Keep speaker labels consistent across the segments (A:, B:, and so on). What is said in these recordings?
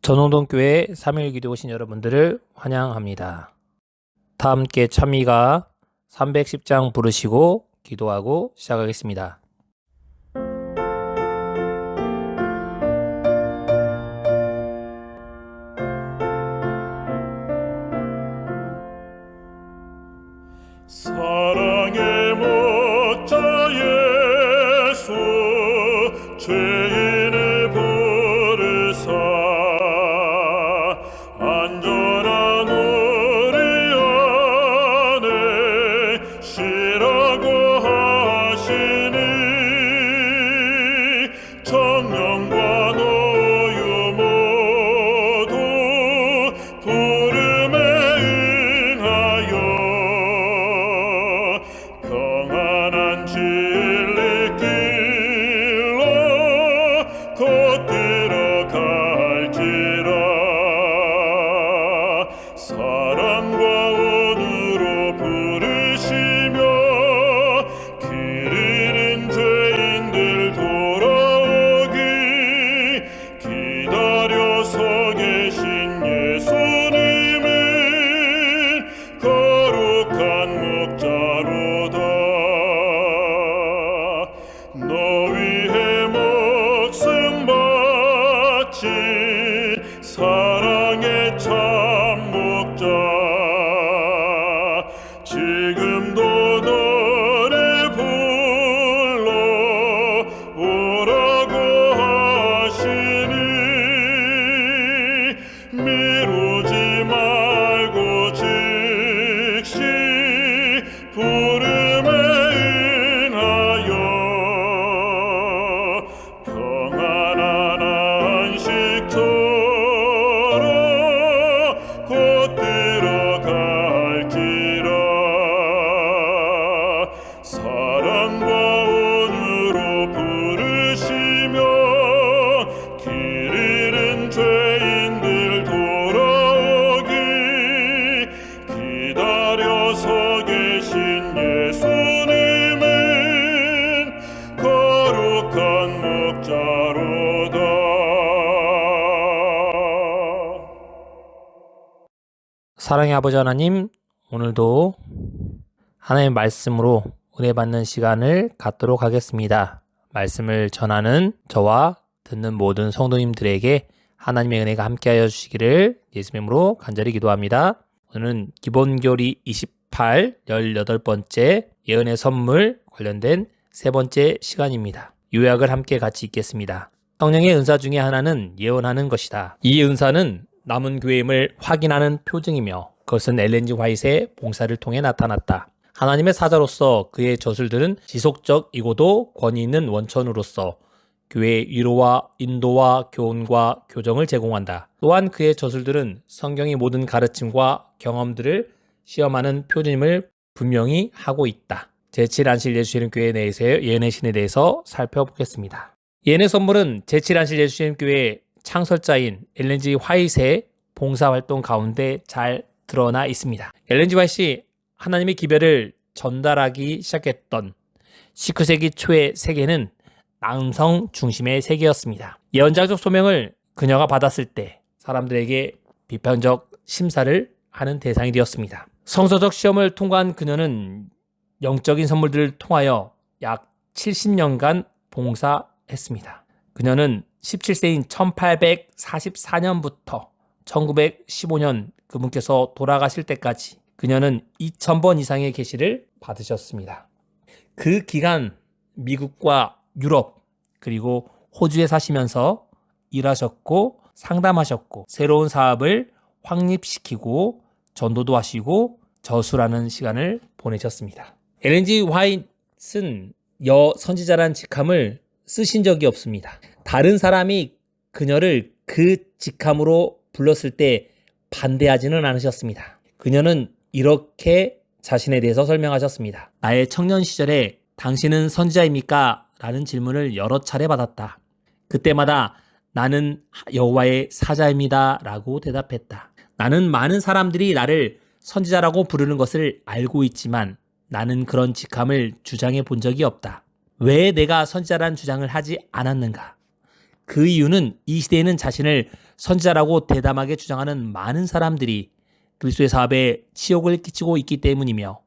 A: 전홍동교회 3.1 기도 오신 여러분들을 환영합니다. 다 함께 찬미가 310장 부르시고 기도하고 시작하겠습니다.
B: 사랑의 목자 예수 죄인을 부르사 안전한 우리 안에 쉬라고 하시니 청년과 노유 모두 부름에 응하여 평안한 진리길로 곧 들어갈지라. 사랑과 온유로 부르시며 길 잃은 죄인들 돌아오기 기다려 서 계신 예수님은 거룩한 목자로다. 너 위해 목숨 바친 사랑의 참 목자 지금도 너를 불러 오라고 하시니 미루지 말고 즉시 부름에 응하여 평안한 안식처로 곧 들어갈지라. 사랑과 온유로 부르시며 길 잃은 죄인들 돌아오기 기다려 서 계신 예수님은 거룩한 목자로다.
A: 사랑의 아버지 하나님, 오늘도 하나님의 말씀으로 은혜 받는 시간을 갖도록 하겠습니다. 말씀을 전하는 저와 듣는 모든 성도님들에게 하나님의 은혜가 함께하여 주시기를 예수님의 이름으로 간절히 기도합니다. 오늘은 기본교리 28, 18번째 예언의 선물 관련된 세 번째 시간입니다. 요약을 함께 같이 읽겠습니다. 성령의 은사 중에 하나는 예언하는 것이다. 이 은사는 남은 교회임을 확인하는 표징이며 그것은 엘렌 G 화이트의 봉사를 통해 나타났다. 하나님의 사자로서 그의 저술들은 지속적이고도 권위 있는 원천으로서 교회의 위로와 인도와 교훈과 교정을 제공한다. 또한 그의 저술들은 성경의 모든 가르침과 경험들을 시험하는 표징임을 분명히 하고 있다. 제7안실 예수님 교회 내에서의 예언의 신에 대해서 살펴보겠습니다. 예언의 선물은 제7안실 예수님 교회 창설자인 엘렌 G 화이트의 봉사활동 가운데 잘 드러나 있습니다. 엘렌 G 화이트이 하나님의 기별을 전달하기 시작했던 19세기 초의 세계는 남성 중심의 세계였습니다. 예언자적 소명을 그녀가 받았을 때 사람들에게 비판적 심사를 하는 대상이 되었습니다. 성서적 시험을 통과한 그녀는 영적인 선물들을 통하여 약 70년간 봉사했습니다. 그녀는 17세인 1844년부터 1915년 그분께서 돌아가실 때까지 그녀는 2000번 이상의 계시를 받으셨습니다. 그 기간 미국과 유럽 그리고 호주에 사시면서 일하셨고 상담하셨고 새로운 사업을 확립시키고 전도도 하시고 저술하는 시간을 보내셨습니다. 엘렌 G 화이트는 여선지자라는 직함을 쓰신 적이 없습니다. 다른 사람이 그녀를 그 직함으로 불렀을 때 반대하지는 않으셨습니다. 그녀는 이렇게 자신에 대해서 설명하셨습니다. 나의 청년 시절에 당신은 선지자입니까? 라는 질문을 여러 차례 받았다. 그때마다 나는 여호와의 사자입니다 라고 대답했다. 나는 많은 사람들이 나를 선지자라고 부르는 것을 알고 있지만 나는 그런 직함을 주장해 본 적이 없다. 왜 내가 선지자라는 주장을 하지 않았는가? 그 이유는 이 시대에는 자신을 선지자라고 대담하게 주장하는 많은 사람들이 그리스도의 사업에 치욕을 끼치고 있기 때문이며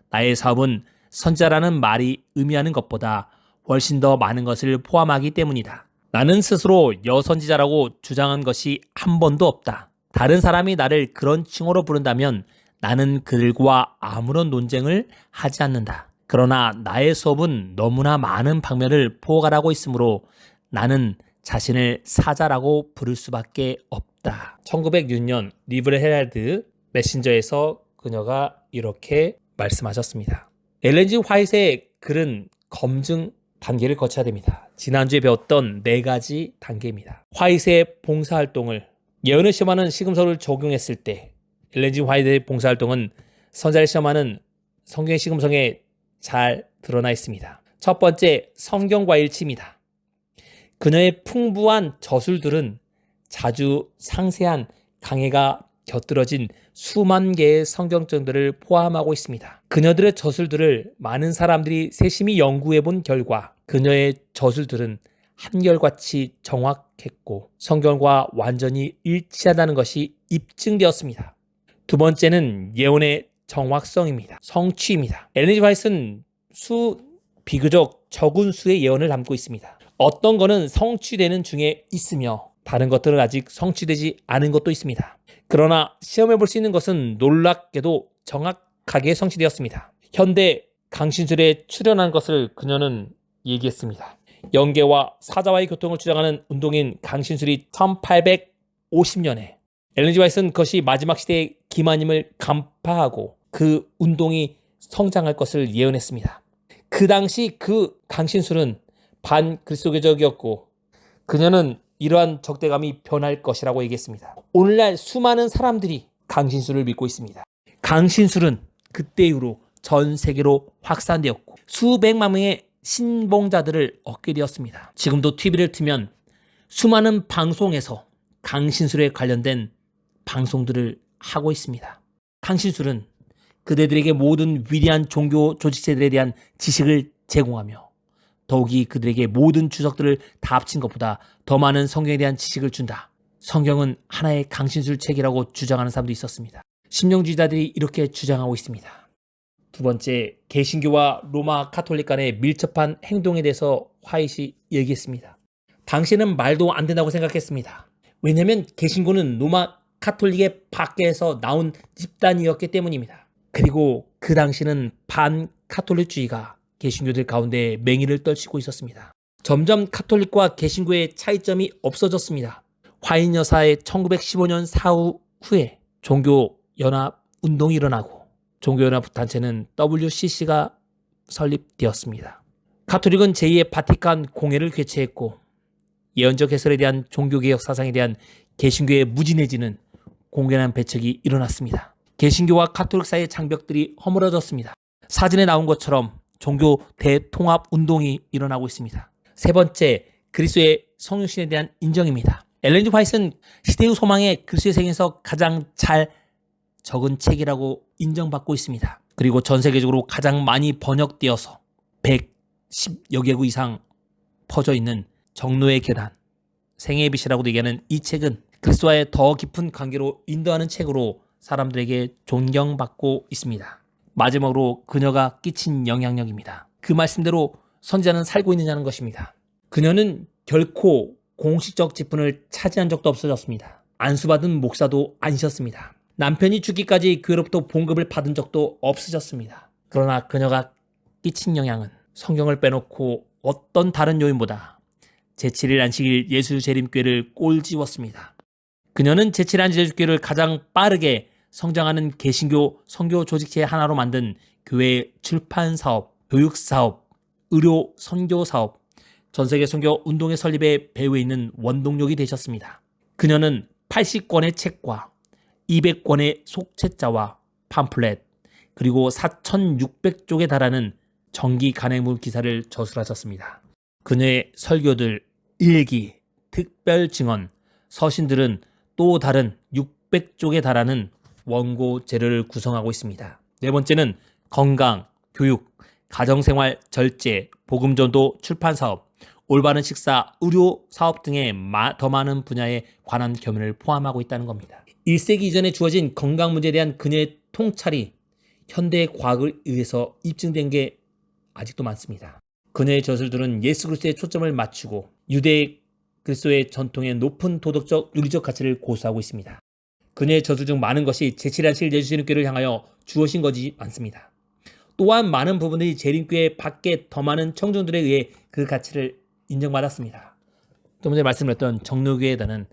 A: 나의 사업은 선지자라는 말이 의미하는 것보다 훨씬 더 많은 것을 포함하기 때문이다. 나는 스스로 여선지자라고 주장한 것이 한 번도 없다. 다른 사람이 나를 그런 칭호로 부른다면 나는 그들과 아무런 논쟁을 하지 않는다. 그러나 나의 수업은 너무나 많은 방면을 포괄하고 있으므로 나는 자신을 사자라고 부를 수밖에 없다. 1906년 리브레 헤랄드 메신저에서 그녀가 이렇게 말씀하셨습니다. 엘렌 G 화이트의 글은 검증 단계를 거쳐야 됩니다. 지난주에 배웠던 4가지 단계입니다. 화이트의 봉사활동을 예언을 시험하는 시금석을 적용했을 때 엘렌 G 화이트의 봉사활동은 선자를 시험하는 성경의 시금석에 잘 드러나 있습니다. 첫 번째, 성경과 일치입니다. 그녀의 풍부한 저술들은 자주 상세한 강해가 곁들어진 수만 개의 성경정들을 포함하고 있습니다. 그녀들의 저술들을 많은 사람들이 세심히 연구해 본 결과 그녀의 저술들은 한결같이 정확했고 성경과 완전히 일치한다는 것이 입증되었습니다. 두 번째는 예언의 정확성입니다. 성취입니다. 엘렌 G 화이트는 비교적 적은 수의 예언을 담고 있습니다. 어떤 것은 성취되는 중에 있으며 다른 것들은 아직 성취되지 않은 것도 있습니다. 그러나 시험해 볼 수 있는 것은 놀랍게도 정확하게 성취되었습니다. 현대 강신술에 출연한 것을 그녀는 얘기했습니다. 영계와 사자와의 교통을 주장하는 운동인 강신술이 1850년에 엘렌 G 화이트는 그것이 마지막 시대의 기만임을 간파하고 그 운동이 성장할 것을 예언했습니다. 그 당시 그 강신술은 반그리스도교적이었고 그녀는 이러한 적대감이 변할 것이라고 얘기했습니다. 오늘날 수많은 사람들이 강신술을 믿고 있습니다. 강신술은 그때 이후로 전 세계로 확산되었고 수백만 명의 신봉자들을 얻게 되었습니다. 지금도 TV를 틀면 수많은 방송에서 강신술에 관련된 방송들을 하고 있습니다. 강신술은 그대들에게 모든 위대한 종교 조직체들에 대한 지식을 제공하며 더욱이 그들에게 모든 주석들을 다 합친 것보다 더 많은 성경에 대한 지식을 준다. 성경은 하나의 강신술 책이라고 주장하는 사람도 있었습니다. 신령주의자들이 이렇게 주장하고 있습니다. 두 번째, 개신교와 로마 카톨릭 간의 밀접한 행동에 대해서 화이트이 얘기했습니다. 당시에는 말도 안 된다고 생각했습니다. 왜냐하면 개신교는 로마 카톨릭의 밖에서 나온 집단이었기 때문입니다. 그리고 그 당시는 반카톨릭주의가 개신교들 가운데 맹위를 떨치고 있었습니다. 점점 카톨릭과 개신교의 차이점이 없어졌습니다. 화인 여사의 1915년 사후 후에 종교연합운동이 일어나고 종교연합단체는 WCC가 설립되었습니다. 카톨릭은 제2의 바티칸 공회를 개최했고 예언적 해설에 대한 종교개혁 사상에 대한 개신교의 무진해지는 공견한 배척이 일어났습니다. 개신교와 카톨릭 사이의 장벽들이 허물어졌습니다. 사진에 나온 것처럼 종교 대통합 운동이 일어나고 있습니다. 세 번째, 그리스도의 성육신에 대한 인정입니다. 엘렌 G 화이트는 시대의 소망에 그리스도의 생에서 가장 잘 적은 책이라고 인정받고 있습니다. 그리고 전 세계적으로 가장 많이 번역되어서 110여 개국 이상 퍼져 있는 정로의 계단, 생애의 빛이라고도 얘기하는 이 책은 그리스도와의 더 깊은 관계로 인도하는 책으로 사람들에게 존경받고 있습니다. 마지막으로 그녀가 끼친 영향력입니다. 그 말씀대로 선지자는 살고 있느냐는 것입니다. 그녀는 결코 공식적 직분을 차지한 적도 없어졌습니다. 안수받은 목사도 아니셨습니다. 남편이 죽기까지 교회로부터 봉급을 받은 적도 없으셨습니다. 그러나 그녀가 끼친 영향은 성경을 빼놓고 어떤 다른 요인보다 제7일 안식일 예수 재림교회를 꼴지웠습니다. 그녀는 제7일 안식일 예수교회를 가장 빠르게 성장하는 개신교 선교 조직체 하나로 만든 교회 출판 사업, 교육 사업, 의료 선교 사업, 전세계 선교 운동의 설립에 배후에 있는 원동력이 되셨습니다. 그녀는 80권의 책과 200권의 속책자와 팜플렛, 그리고 4,600쪽에 달하는 정기 간행물 기사를 저술하셨습니다. 그녀의 설교들, 일기, 특별 증언, 서신들은 또 다른 600쪽에 달하는 원고 재료를 구성하고 있습니다. 네 번째는 건강, 교육, 가정생활, 절제, 복음전도 출판사업, 올바른 식사, 의료 사업 등의 더 많은 분야에 관한 교훈을 포함하고 있다는 겁니다. 1세기 이전에 주어진 건강 문제에 대한 그녀의 통찰이 현대 과학을 의해서 입증된 게 아직도 많습니다. 그녀의 저술들은 예수 그리스도에 초점을 맞추고 유대 그리스도의 전통의 높은 도덕적, 윤리적 가치를 고수하고 있습니다. 그녀의 저술 중 많은 것이 제7안식일 예수님께를 향하여 주어진 것이 많습니다. 또한 많은 부분들이 재림교회 밖에 더 많은 청중들에 의해 그 가치를 인정받았습니다. 좀 전에 말씀드렸던 정로교회에다는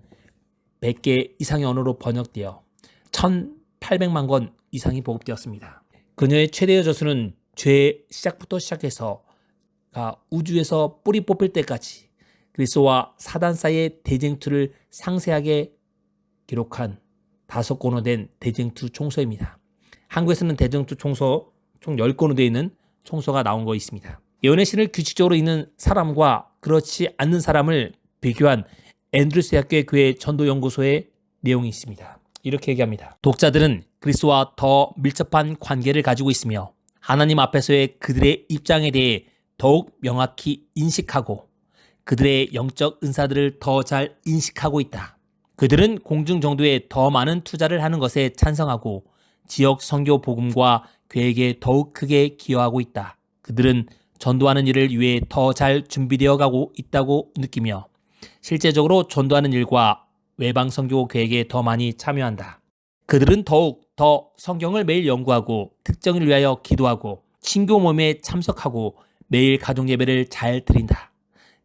A: 100개 이상의 언어로 번역되어 1800만 권 이상이 보급되었습니다. 그녀의 최대의 저술은 죄의 시작부터 시작해서 우주에서 뿌리 뽑힐 때까지 그리스도와 사단 사이의 대쟁투를 상세하게 기록한 5권으로 된 대쟁투 총서입니다. 한국에서는 대쟁투 총서 총 10권으로 되어 있는 총서가 나온 거 있습니다. 예언의 신을 규칙적으로 읽는 사람과 그렇지 않는 사람을 비교한 앤드루스 대학교의 교회 전도연구소의 내용이 있습니다. 이렇게 얘기합니다. 독자들은 그리스도와 더 밀접한 관계를 가지고 있으며 하나님 앞에서의 그들의 입장에 대해 더욱 명확히 인식하고 그들의 영적 은사들을 더 잘 인식하고 있다. 그들은 공중 정도에 더 많은 투자를 하는 것에 찬성하고 지역 선교 복음과 계획에 더욱 크게 기여하고 있다. 그들은 전도하는 일을 위해 더 잘 준비되어 가고 있다고 느끼며 실제적으로 전도하는 일과 외방 선교 계획에 더 많이 참여한다. 그들은 더욱 더 성경을 매일 연구하고 특정을 위하여 기도하고 신교 모임에 참석하고 매일 가족 예배를 잘 드린다.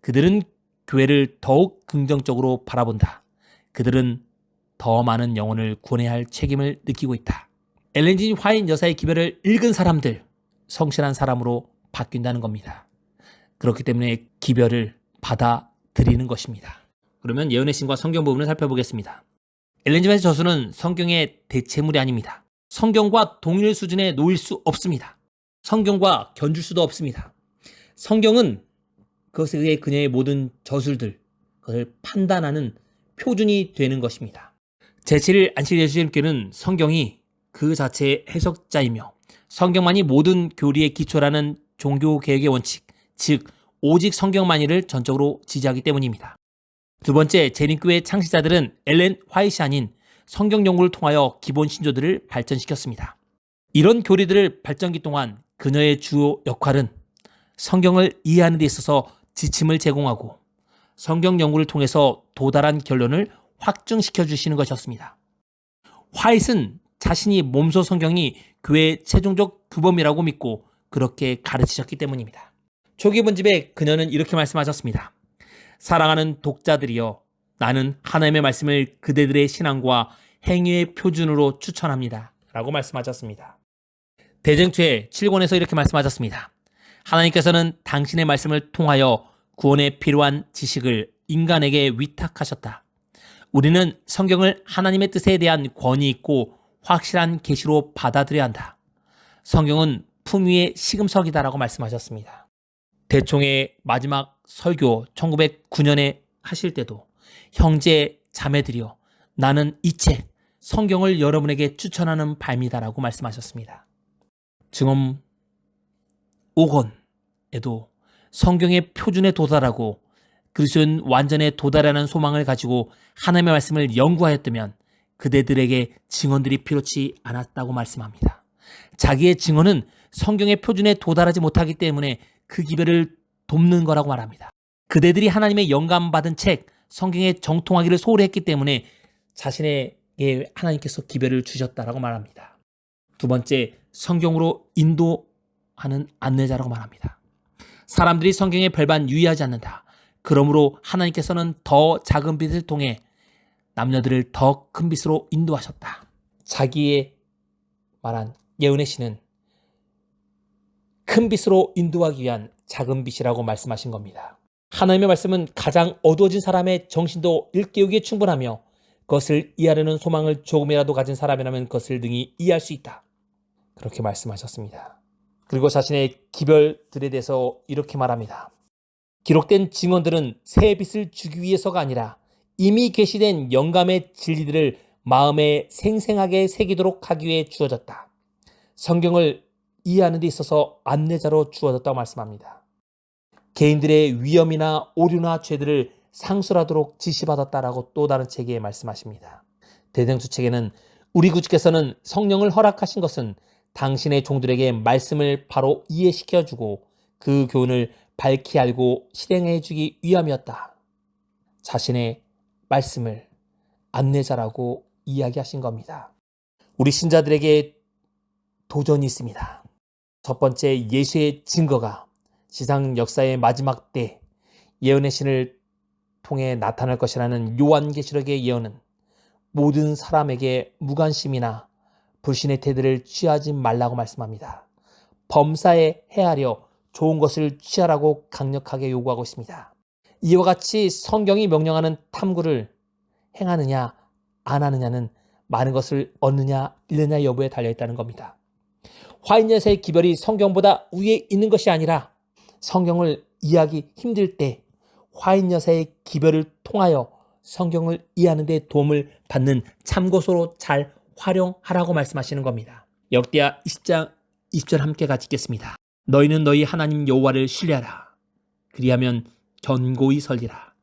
A: 그들은 교회를 더욱 긍정적으로 바라본다. 그들은 더 많은 영혼을 구원해야 할 책임을 느끼고 있다. 엘렌 G 화이트 여사의 기별을 읽은 사람들, 성실한 사람으로 바뀐다는 겁니다. 그렇기 때문에 기별을 받아들이는 것입니다. 그러면 예언의 신과 성경 부분을 살펴보겠습니다. 엘렌 G 화이트 저수는 성경의 대체물이 아닙니다. 성경과 동일 수준에 놓일 수 없습니다. 성경과 견줄 수도 없습니다. 성경은 그것에 의해 그녀의 모든 저술들, 그것을 판단하는 표준이 되는 것입니다. 제7일 안식일 예수님께는 성경이 그 자체의 해석자이며 성경만이 모든 교리의 기초라는 종교 개혁의 원칙, 즉 오직 성경만이를 전적으로 지지하기 때문입니다. 두 번째, 재림교회 창시자들은 엘렌 화이트이 아닌 성경 연구를 통하여 기본 신조들을 발전시켰습니다. 이런 교리들을 발전기 동안 그녀의 주요 역할은 성경을 이해하는 데 있어서 지침을 제공하고 성경 연구를 통해서 도달한 결론을 확증시켜 주시는 것이었습니다. 화이트는 자신이 몸소 성경이 교회의 최종적 규범이라고 믿고 그렇게 가르치셨기 때문입니다. 초기 본집에 그녀는 이렇게 말씀하셨습니다. 사랑하는 독자들이여, 나는 하나님의 말씀을 그대들의 신앙과 행위의 표준으로 추천합니다. 라고 말씀하셨습니다. 대쟁투의 7권에서 이렇게 말씀하셨습니다. 하나님께서는 당신의 말씀을 통하여 구원에 필요한 지식을 인간에게 위탁하셨다. 우리는 성경을 하나님의 뜻에 대한 권위 있고 확실한 계시로 받아들여야 한다. 성경은 품위의 시금석이다라고 말씀하셨습니다. 대총의 마지막 설교 1909년에 하실 때도 형제 자매들이여, 나는 이 책 성경을 여러분에게 추천하는 바입니다라고 말씀하셨습니다. 증언 5권에도 성경의 표준에 도달하고 그리스도인 완전에 도달하는 소망을 가지고 하나님의 말씀을 연구하였다면 그대들에게 증언들이 필요치 않았다고 말씀합니다. 자기의 증언은 성경의 표준에 도달하지 못하기 때문에 그 기별을 돕는 거라고 말합니다. 그대들이 하나님의 영감받은 책 성경에 정통하기를 소홀히 했기 때문에 자신에게 하나님께서 기별을 주셨다라고 말합니다. 두 번째, 성경으로 인도하는 안내자라고 말합니다. 사람들이 성경에 별반 유의하지 않는다. 그러므로 하나님께서는 더 작은 빛을 통해 남녀들을 더 큰 빛으로 인도하셨다. 자기의 말한 예언의 신은 큰 빛으로 인도하기 위한 작은 빛이라고 말씀하신 겁니다. 하나님의 말씀은 가장 어두워진 사람의 정신도 일깨우기에 충분하며 그것을 이해하려는 소망을 조금이라도 가진 사람이라면 그것을 능히 이해할 수 있다. 그렇게 말씀하셨습니다. 그리고 자신의 기별들에 대해서 이렇게 말합니다. 기록된 증언들은 새 빛을 주기 위해서가 아니라 이미 계시된 영감의 진리들을 마음에 생생하게 새기도록 하기 위해 주어졌다. 성경을 이해하는 데 있어서 안내자로 주어졌다고 말씀합니다. 개인들의 위험이나 오류나 죄들을 상술하도록 지시받았다라고 또 다른 책에 말씀하십니다. 대생수 책에는 우리 구주께서는 성령을 허락하신 것은 당신의 종들에게 말씀을 바로 이해시켜주고 그 교훈을 밝히 알고 실행해주기 위함이었다. 자신의 말씀을 안내자라고 이야기하신 겁니다. 우리 신자들에게 도전이 있습니다. 첫 번째, 예수의 증거가 지상 역사의 마지막 때 예언의 신을 통해 나타날 것이라는 요한계시록의 예언은 모든 사람에게 무관심이나 불신의 태도를 취하지 말라고 말씀합니다. 범사에 헤아려 좋은 것을 취하라고 강력하게 요구하고 있습니다. 이와 같이 성경이 명령하는 탐구를 행하느냐 안 하느냐는 많은 것을 얻느냐 잃느냐 여부에 달려있다는 겁니다. 화인여사의 기별이 성경보다 위에 있는 것이 아니라 성경을 이해하기 힘들 때 화인여사의 기별을 통하여 성경을 이해하는 데 도움을 받는 참고서로 잘 활용하라고 말씀하시는 겁니다. 역대하 20장 20절 함께 같이 읽겠습니다. 너희는 너희 하나님 여호와를 신뢰하라. 그리하면 견고히 설리라.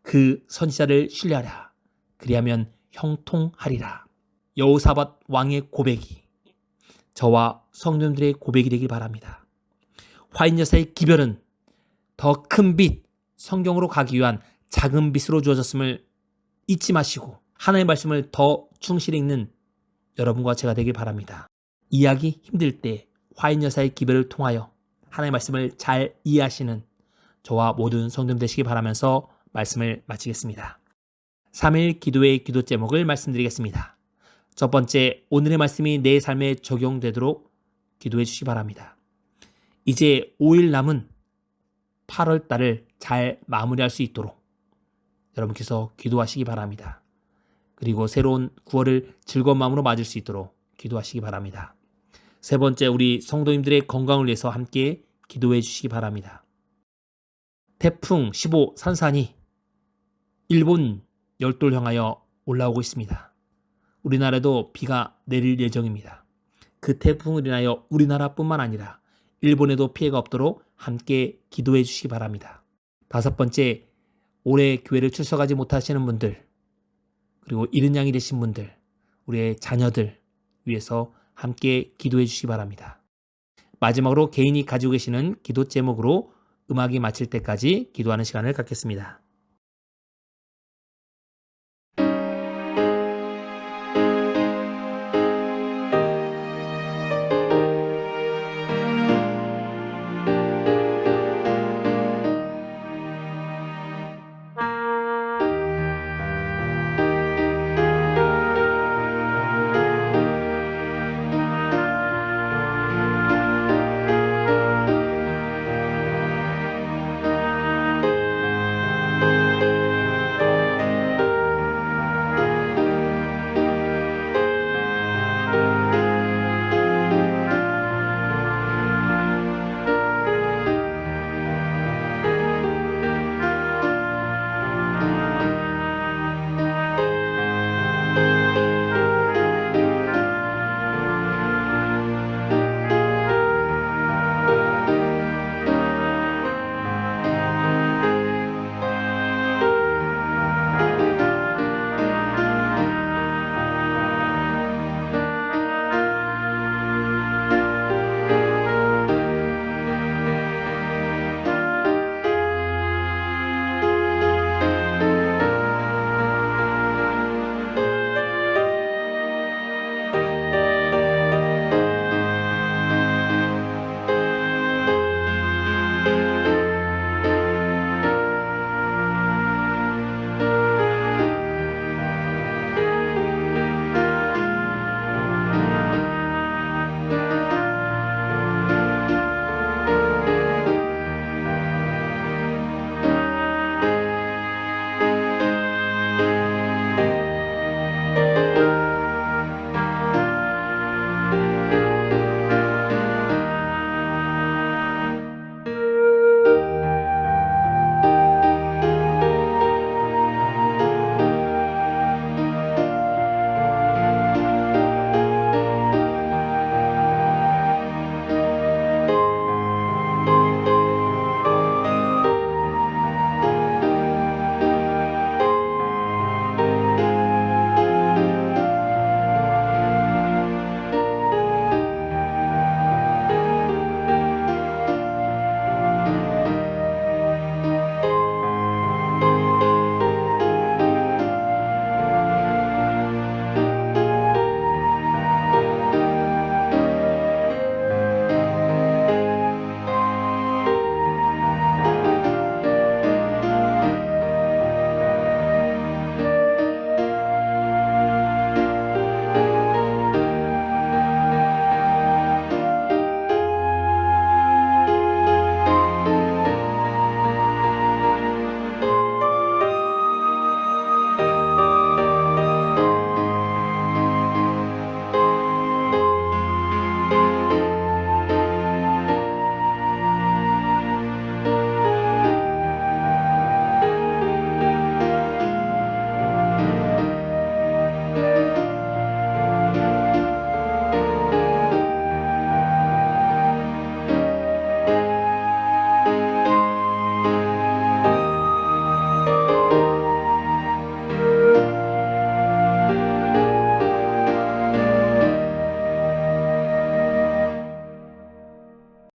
A: 그 선지자를 신뢰하라. 그리하면 형통하리라. 여호사밧 왕의 고백이 저와 성도님들의 고백이 되길 바랍니다. 화인여사의 기별은 더 큰 빛, 성경으로 가기 위한 작은 빛으로 주어졌음을 잊지 마시고 하나님의 말씀을 더 충실히 읽는 여러분과 제가 되길 바랍니다. 이해하기 힘들 때 화인여사의 기별을 통하여 하나님의 말씀을 잘 이해하시는 저와 모든 성도님 되시기 바라면서 말씀을 마치겠습니다. 3일 기도의 기도 제목을 말씀드리겠습니다. 첫 번째, 오늘의 말씀이 내 삶에 적용되도록 기도해 주시기 바랍니다. 이제 5일 남은 8월 달을 잘 마무리할 수 있도록 여러분께서 기도하시기 바랍니다. 그리고 새로운 9월을 즐거운 마음으로 맞을 수 있도록 기도하시기 바랍니다. 세 번째, 우리 성도님들의 건강을 위해서 함께 기도해 주시기 바랍니다. 태풍 15 산산이 일본 열도를 향하여 올라오고 있습니다. 우리나라에도 비가 내릴 예정입니다. 그 태풍을 인하여 우리나라뿐만 아니라 일본에도 피해가 없도록 함께 기도해 주시기 바랍니다. 다섯 번째, 올해 교회를 출석하지 못하시는 분들, 그리고 이른 양이 되신 분들, 우리의 자녀들 위해서 함께 기도해 주시기 바랍니다. 마지막으로 개인이 가지고 계시는 기도 제목으로 음악이 마칠 때까지 기도하는 시간을 갖겠습니다.